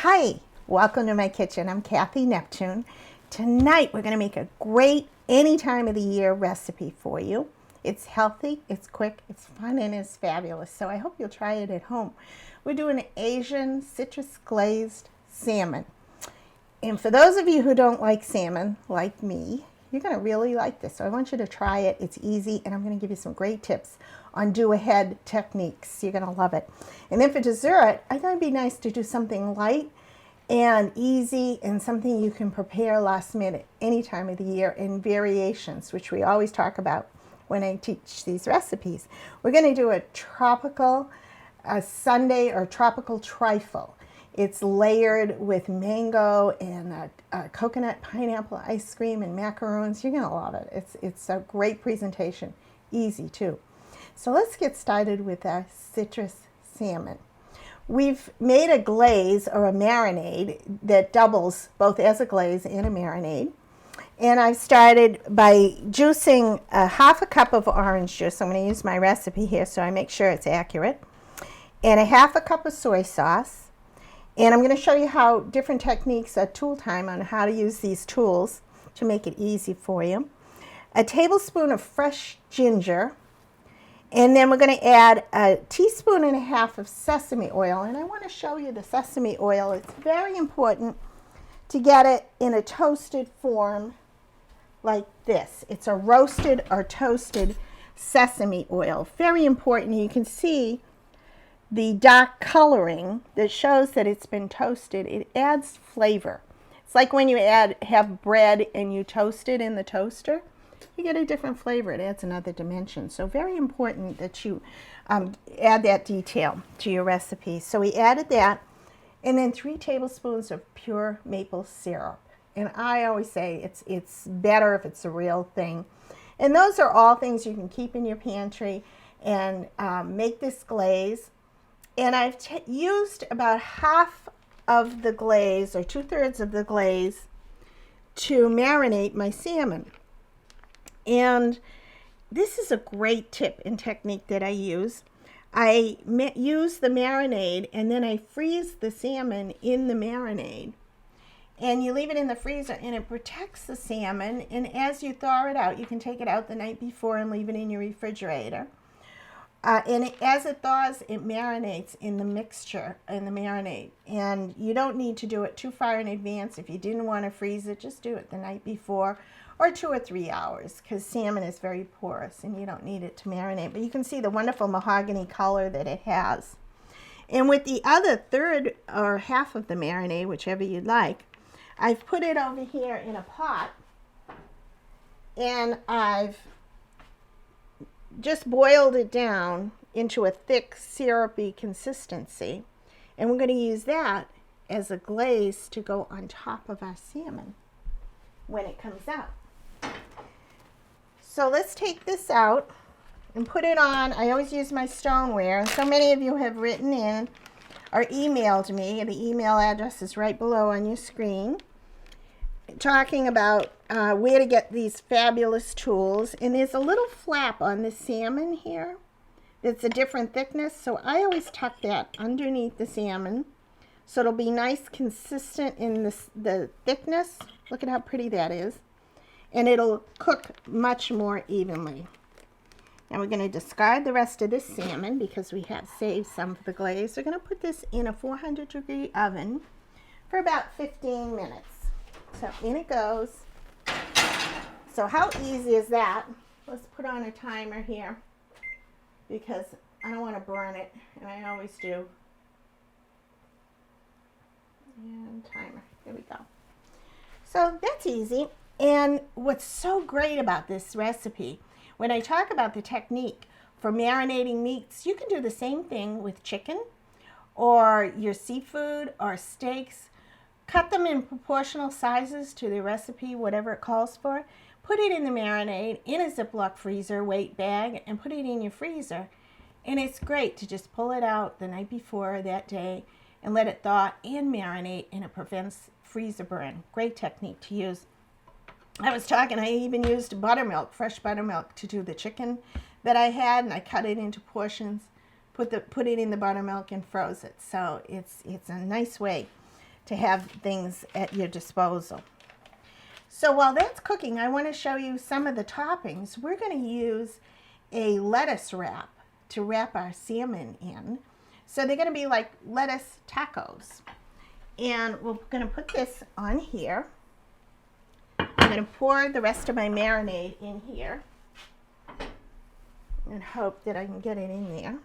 Hi, welcome to my kitchen. I'm Cathy Neptune. Tonight we're going to make a great any time of the year recipe for you. It's healthy, it's quick, it's fun, and it's fabulous. So I hope you'll try it at home. We're doing Asian citrus glazed salmon. And for those of you who don't like salmon, like me, you're going to really like this. So I want you to try it. It's easy, and I'm going to give you some great tips on do-ahead techniques. You're going to love it. And then for dessert, I thought it'd be nice to do something light and easy and something you can prepare last minute any time of the year in variations, which we always talk about when I teach these recipes. We're going to do a tropical sundae or tropical trifle. It's layered with mango and coconut pineapple ice cream and macaroons. You're going to love it. It's a great presentation. Easy too. So let's get started with our citrus salmon. We've made a glaze or a marinade that doubles both as a glaze and a marinade. And I started by juicing half a cup of orange juice. I'm going to use my recipe here so I make sure it's accurate. And a half a cup of soy sauce. And I'm going to show you how different techniques at tool time on how to use these tools to make it easy for you. A tablespoon of fresh ginger. And then we're going to add a teaspoon and a half of sesame oil. And I want to show you the sesame oil. It's very important to get it in a toasted form like this. It's a roasted or toasted sesame oil. Very important. You can see the dark coloring that shows that it's been toasted. It adds flavor. It's like when you have bread and you toast it in the toaster. You get a different flavor. It adds another dimension. So very important that you add that detail to your recipe. So we added that, and then 3 tablespoons of pure maple syrup. And I always say it's better if it's a real thing. And those are all things you can keep in your pantry and make this glaze. And I've used about half of the glaze, or 2/3 of the glaze, to marinate my salmon. And this is a great tip and technique that I use. I use the marinade and then I freeze the salmon in the marinade. And you leave it in the freezer and it protects the salmon. And as you thaw it out, you can take it out the night before and leave it in your refrigerator. As it thaws, it marinates in the mixture, in the marinade. And you don't need to do it too far in advance. If you didn't want to freeze it, just do it the night before or 2 or 3 hours, because salmon is very porous and you don't need it to marinate. But you can see the wonderful mahogany color that it has. And with the other third or half of the marinade, whichever you'd like, I've put it over here in a pot and I've just boiled it down into a thick syrupy consistency, and we're going to use that as a glaze to go on top of our salmon when it comes out. So let's take this out and put it on. I always use my stoneware, and so many of you have written in or emailed me. The email address is right below on your screen, talking about where to get these fabulous tools. And there's a little flap on the salmon here that's a different thickness, so I always tuck that underneath the salmon so it'll be nice, consistent in the thickness. Look at how pretty that is. And it'll cook much more evenly. Now we're going to discard the rest of this salmon because we have saved some for the glaze. We're going to put this in a 400-degree oven for about 15 minutes. So in it goes. So how easy is that? Let's put on a timer here because I don't want to burn it, and I always do. And timer. There we go. So that's easy. And what's so great about this recipe, when I talk about the technique for marinating meats, you can do the same thing with chicken or your seafood or steaks. Cut them in proportional sizes to the recipe, whatever it calls for. Put it in the marinade in a Ziploc freezer weight bag and put it in your freezer. And it's great to just pull it out the night before that day and let it thaw and marinate, and it prevents freezer burn. Great technique to use. I was talking, I even used buttermilk, fresh buttermilk, to do the chicken that I had, and I cut it into portions, put it in the buttermilk and froze it. So it's a nice way to have things at your disposal. So while that's cooking, I want to show you some of the toppings. We're going to use a lettuce wrap to wrap our salmon in. So they're going to be like lettuce tacos. And we're going to put this on here. I'm going to pour the rest of my marinade in here and hope that I can get it in there,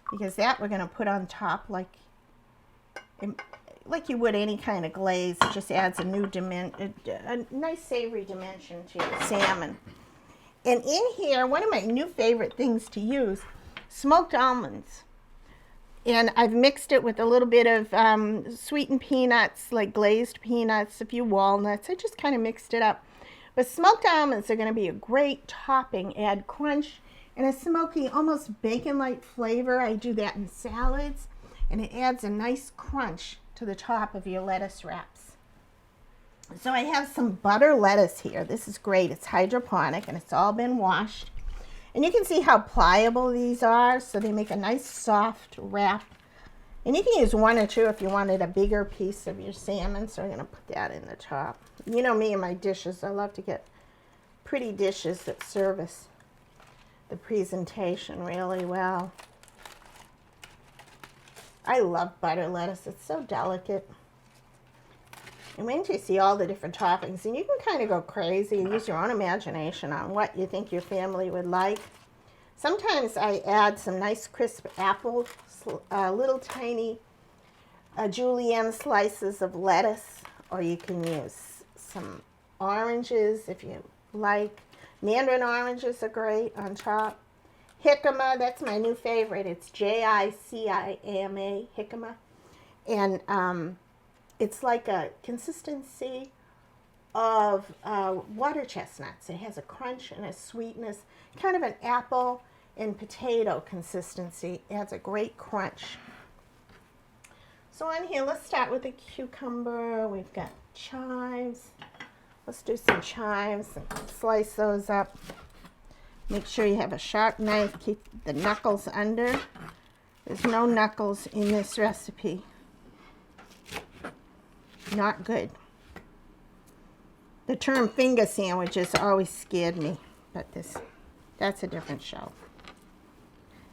because that we're going to put on top like you would any kind of glaze. It just adds a new a nice savory dimension to your salmon. And in here, one of my new favorite things to use, smoked almonds. And I've mixed it with a little bit of sweetened peanuts, like glazed peanuts, a few walnuts. I just kind of mixed it up. But smoked almonds are going to be a great topping, add crunch and a smoky, almost bacon-like flavor. I do that in salads, and it adds a nice crunch to the top of your lettuce wraps. So I have some butter lettuce here. This is great. It's hydroponic, and it's all been washed. And you can see how pliable these are, so they make a nice soft wrap. And you can use one or two if you wanted a bigger piece of your salmon, so I'm going to put that in the top. You know me and my dishes. I love to get pretty dishes that service the presentation really well. I love butter lettuce. It's so delicate. And when you see all the different toppings, and you can kind of go crazy and use your own imagination on what you think your family would like. Sometimes I add some nice crisp apple, little tiny julienne slices of lettuce, or you can use some oranges if you like. Mandarin oranges are great on top. Jicama, that's my new favorite. It's Jicama, jicama. And it's like a consistency of water chestnuts. It has a crunch and a sweetness, kind of an apple and potato consistency. It adds a great crunch. So on here, let's start with a cucumber. We've got chives. Let's do some chives and slice those up. Make sure you have a sharp knife. Keep the knuckles under. There's no knuckles in this recipe. Not good. The term finger sandwiches always scared me, but that's a different show.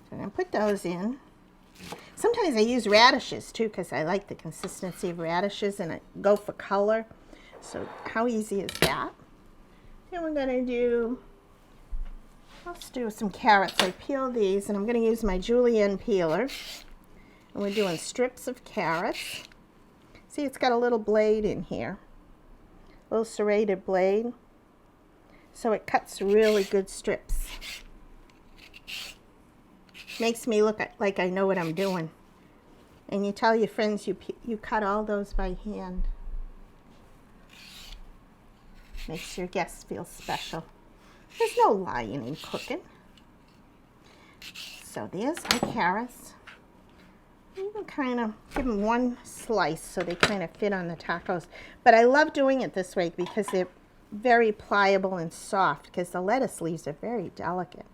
So I'm going to put those in. Sometimes I use radishes too, because I like the consistency of radishes, and I go for color. So how easy is that? Then we're going to do, let's do some carrots. I peel these, and I'm going to use my julienne peeler. And we're doing strips of carrots. See, it's got a little blade in here, a little serrated blade, so it cuts really good strips. Makes me look like I know what I'm doing. And you tell your friends you cut all those by hand. Makes your guests feel special. There's no lying in cooking. So there's my carrots. You can kind of give them one slice so they kind of fit on the tacos. But I love doing it this way because they're very pliable and soft, because the lettuce leaves are very delicate.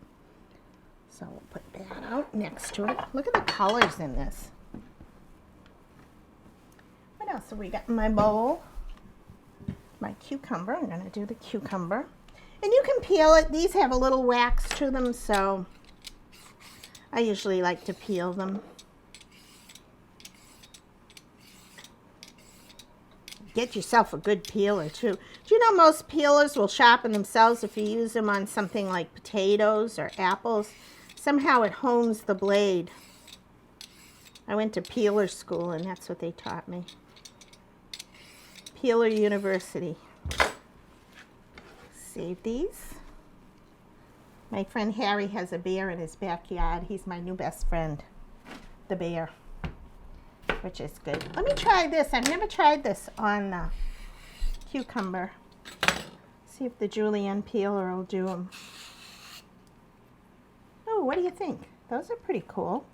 So we'll put that out next to it. Look at the colors in this. What else have we got in my bowl? My cucumber. I'm going to do the cucumber. And you can peel it. These have a little wax to them, so I usually like to peel them. Get yourself a good peeler too. Do you know most peelers will sharpen themselves if you use them on something like potatoes or apples? Somehow it hones the blade. I went to peeler school, and that's what they taught me. Peeler University. Save these. My friend Harry has a bear in his backyard. He's my new best friend, the bear, which is good. Let me try this. I've never tried this on cucumber. See if the julienne peeler will do them. Oh, what do you think? Those are pretty cool.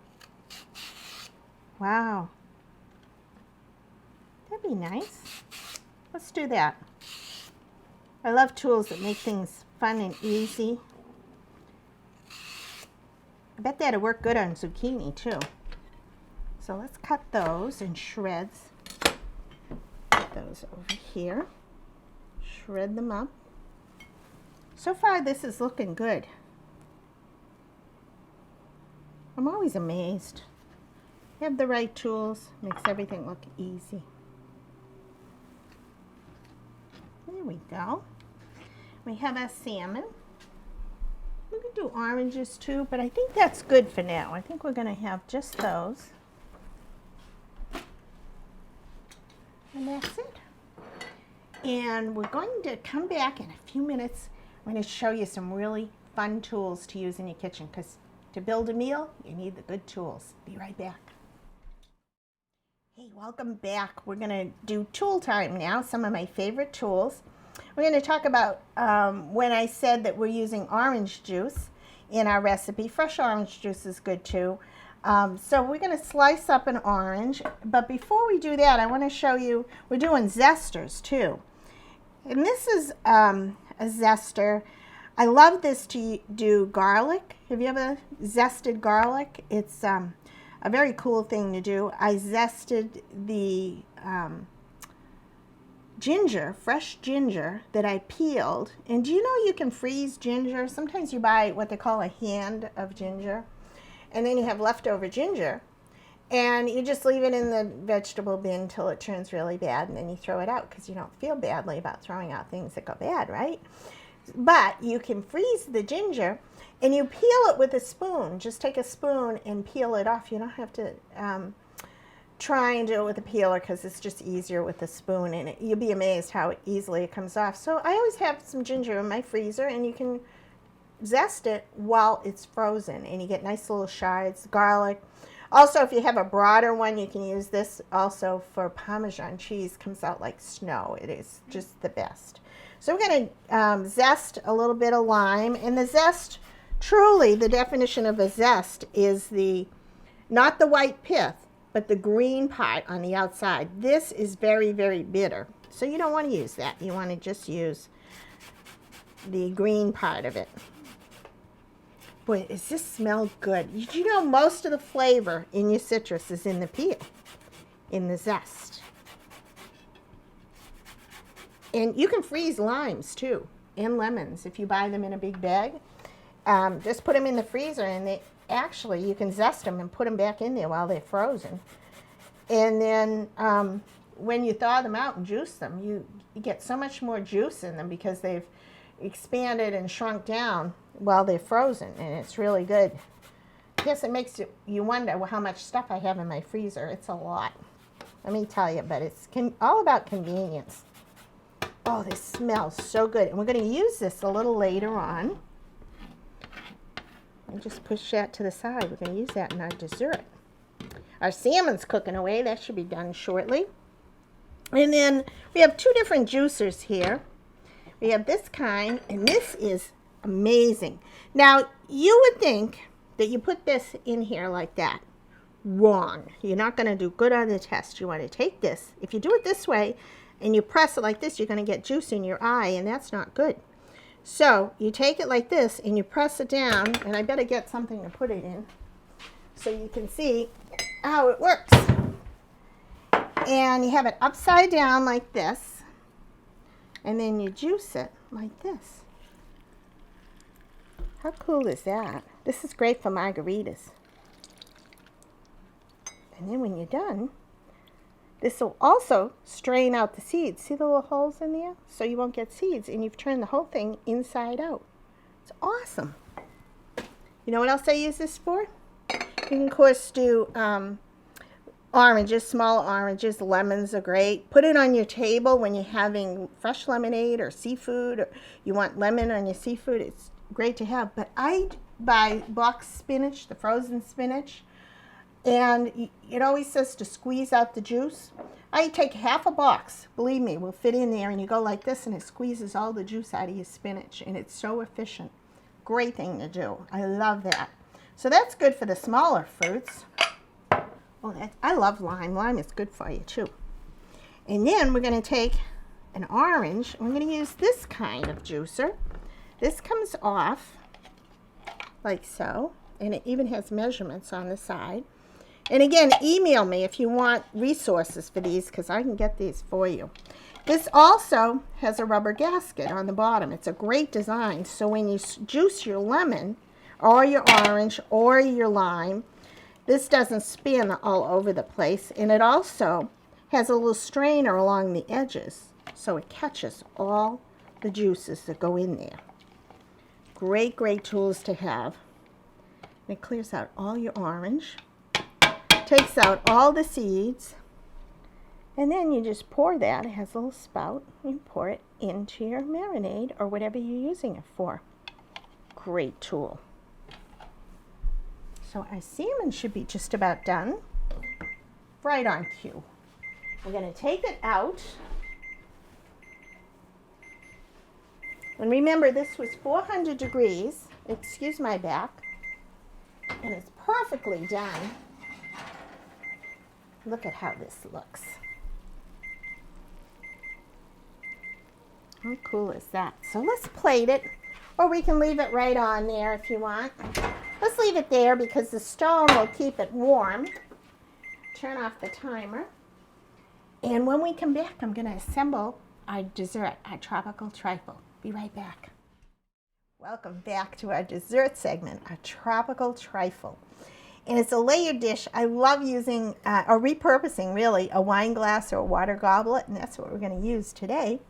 Wow. That'd be nice. Let's do that. I love tools that make things fun and easy. I bet that'd work good on zucchini too. So let's cut those in shreds. those over here. Shred them up. So far, this is looking good. I'm always amazed. You have the right tools, makes everything look easy. There we go. We have our salmon. We can do oranges too, but I think that's good for now. I think we're going to have just those. And that's it. And we're going to come back in a few minutes. I'm going to show you some really fun tools to use in your kitchen, because to build a meal, you need the good tools. Be right back. Hey, welcome back. We're going to do tool time now, some of my favorite tools. We're going to talk about when I said that we're using orange juice in our recipe. Fresh orange juice is good too. So we're going to slice up an orange, but before we do that, I want to show you, we're doing zesters too. And this is a zester. I love this to do garlic. Have you ever zested garlic? It's a very cool thing to do. I zested the ginger, fresh ginger that I peeled. And do you know you can freeze ginger? Sometimes you buy what they call a hand of ginger, and then you have leftover ginger, and you just leave it in the vegetable bin till it turns really bad, and then you throw it out because you don't feel badly about throwing out things that go bad, right? But you can freeze the ginger, and you peel it with a spoon. Just take a spoon and peel it off. You don't have to try and do it with a peeler, because it's just easier with a spoon, and you'll be amazed how easily it comes off. So I always have some ginger in my freezer, and you can zest it while it's frozen, and you get nice little shards. Garlic. Also, if you have a broader one, you can use this also for Parmesan cheese. Comes out like snow. It is just the best. So we're going to zest a little bit of lime, and the zest, truly the definition of a zest is not the white pith, but the green part on the outside. This is very, very bitter, so you don't want to use that. You want to just use the green part of it. Boy, does this smell good. Did you know most of the flavor in your citrus is in the peel, in the zest? And you can freeze limes too, and lemons if you buy them in a big bag. Just put them in the freezer, and actually you can zest them and put them back in there while they're frozen. And then when you thaw them out and juice them, you get so much more juice in them because they've expanded and shrunk down while they're frozen, and it's really good. I guess it makes you wonder how much stuff I have in my freezer. It's a lot, let me tell you, but it's all about convenience. Oh, this smells so good. And we're going to use this a little later on. I'll just push that to the side. We're going to use that in our dessert. Our salmon's cooking away. That should be done shortly. And then we have two different juicers here. We have this kind, and this is amazing. Now, you would think that you put this in here like that. Wrong. You're not going to do good on the test. You want to take this. If you do it this way and you press it like this, you're going to get juice in your eye, and that's not good. So you take it like this and you press it down, and I better get something to put it in so you can see how it works. And you have it upside down like this, and then you juice it like this. How cool is that? This is great for margaritas. And then when you're done, this will also strain out the seeds. See the little holes in there? So you won't get seeds, and you've turned the whole thing inside out. It's awesome. You know what else I use this for? You can, of course, do oranges, small oranges. Lemons are great. Put it on your table when you're having fresh lemonade or seafood, or you want lemon on your seafood. It's great to have. But I buy box spinach, the frozen spinach. And it always says to squeeze out the juice. I take half a box, believe me, will fit in there, and you go like this, and it squeezes all the juice out of your spinach, and it's so efficient. Great thing to do. I love that. So that's good for the smaller fruits. Oh, I love lime. Lime is good for you too. And then we're going to take an orange, and we're going to use this kind of juicer. This comes off like so, and it even has measurements on the side. And again, email me if you want resources for these, because I can get these for you. This also has a rubber gasket on the bottom. It's a great design, so when you juice your lemon or your orange or your lime, this doesn't spin all over the place. And it also has a little strainer along the edges, so it catches all the juices that go in there. Great, great tools to have. And it clears out all your orange, takes out all the seeds, and then you just pour that. It has a little spout. You pour it into your marinade or whatever you're using it for. Great tool. So our salmon should be just about done. Right on cue. We're going to take it out. And remember, this was 400 degrees. Excuse my back. And it's perfectly done. Look at how this looks. How cool is that? So let's plate it, or we can leave it right on there if you want. Let's leave it there because the stone will keep it warm. Turn off the timer. And when we come back, I'm going to assemble our dessert, our tropical trifle. Be right back. Welcome back to our dessert segment, our tropical trifle. And it's a layered dish. I love using, or repurposing really, a wine glass or a water goblet, and that's what we're going to use today.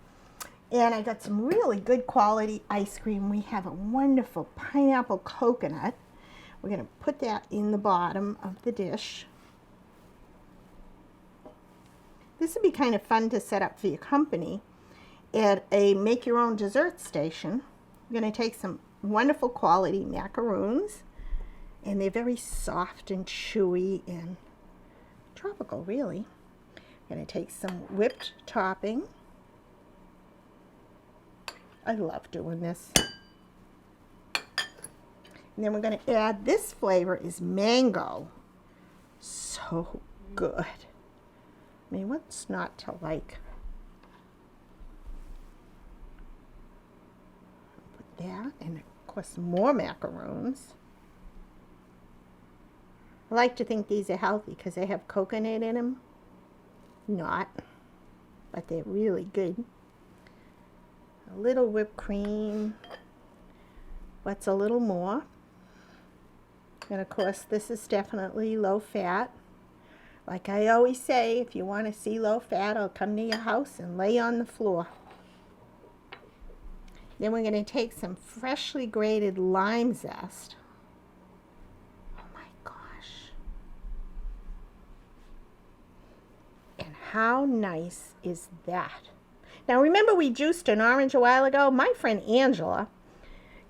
And I got some really good quality ice cream. We have a wonderful pineapple coconut. We're going to put that in the bottom of the dish. This would be kind of fun to set up for your company at a make-your-own dessert station. We're going to take some wonderful quality macaroons, and they're very soft and chewy and tropical, really. I'm going to take some whipped topping. I love doing this. And then we're going to add, this flavor is mango. So good. I mean, what's not to like? Put that, and of course more macaroons. I like to think these are healthy because they have coconut in them. Not, but they're really good. A little whipped cream. What's a little more? And of course, this is definitely low fat. Like I always say, if you want to see low fat, I'll come to your house and lay on the floor. Then we're going to take some freshly grated lime zest. Oh my gosh. And how nice is that? Now remember, we juiced an orange a while ago? My friend Angela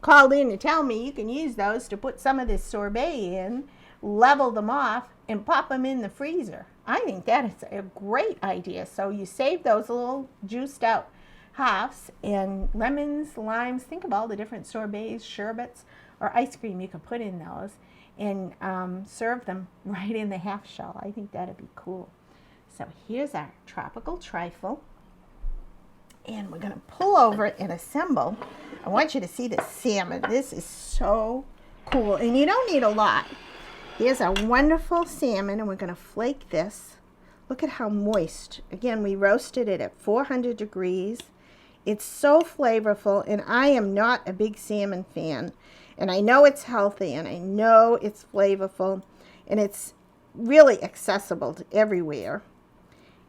called in to tell me you can use those to put some of this sorbet in, level them off, and pop them in the freezer. I think that is a great idea. So you save those little juiced out halves, and lemons, limes, think of all the different sorbets, sherbets, or ice cream you could put in those, and serve them right in the half shell. I think that'd be cool. So here's our tropical trifle. And we're going to pull over it and assemble. I want you to see the salmon. This is so cool. And you don't need a lot. Here's our wonderful salmon, and we're going to flake this. Look at how moist. Again, we roasted it at 400 degrees. It's so flavorful, and I am not a big salmon fan. And I know it's healthy, and I know it's flavorful, and it's really accessible to everywhere.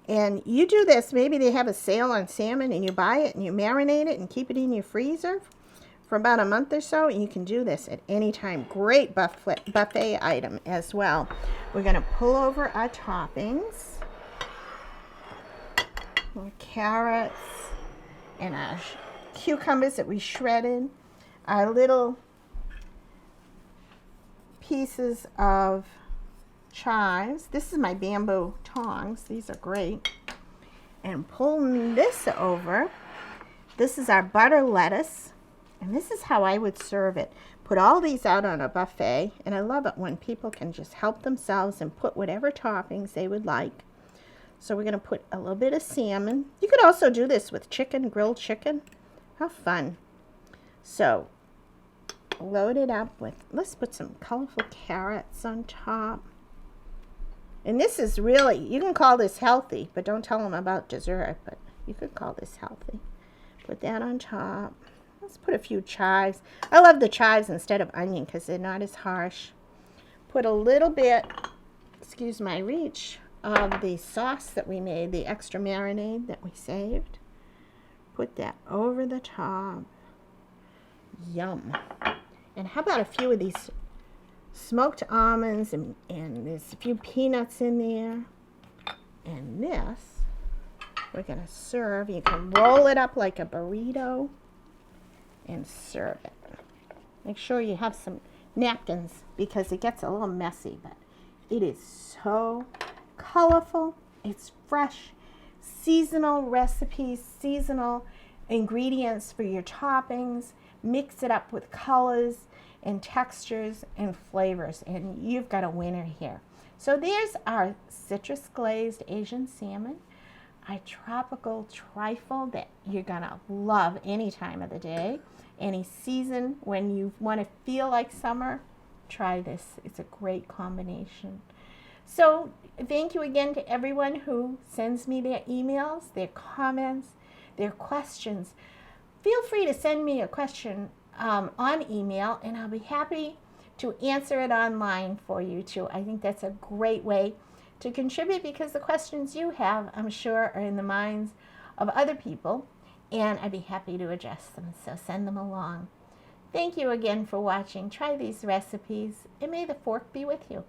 And you do this, maybe they have a sale on salmon, and you buy it and you marinate it and keep it in your freezer for about a month or so, and you can do this at any time. Great buffet item as well. We're going to pull over our toppings. More carrots and our cucumbers that we shredded. Our little pieces of chives. This is my bamboo tongs. These are great. And pulling this over, this is our butter lettuce, and this is how I would serve it. Put all these out on a buffet, and I love it when people can just help themselves and put whatever toppings they would like. So we're going to put a little bit of salmon. You could also do this with chicken, grilled chicken. How fun. So load it up with, let's put some colorful carrots on top. And this is really, you can call this healthy, but don't tell them about dessert, but you could call this healthy. Put that on top. Let's put a few chives. I love the chives instead of onion because they're not as harsh. Put a little bit, excuse my reach, of the sauce that we made, the extra marinade that we saved. Put that over the top. Yum. And how about a few of these smoked almonds, and there's a few peanuts in there. And this, we're going to serve. You can roll it up like a burrito and serve it. Make sure you have some napkins because it gets a little messy, but it is so colorful. It's fresh, seasonal recipes, seasonal ingredients for your toppings. Mix it up with colors and textures and flavors, and you've got a winner here. So there's our citrus glazed Asian salmon, our tropical trifle that you're gonna love any time of the day, any season. When you want to feel like summer, try this. It's a great combination. So thank you again to everyone who sends me their emails, their comments, their questions. Feel free to send me a question on email, and I'll be happy to answer it online for you too. I think that's a great way to contribute because the questions you have, I'm sure, are in the minds of other people, and I'd be happy to address them. So send them along. Thank you again for watching. Try these recipes, and may the fork be with you.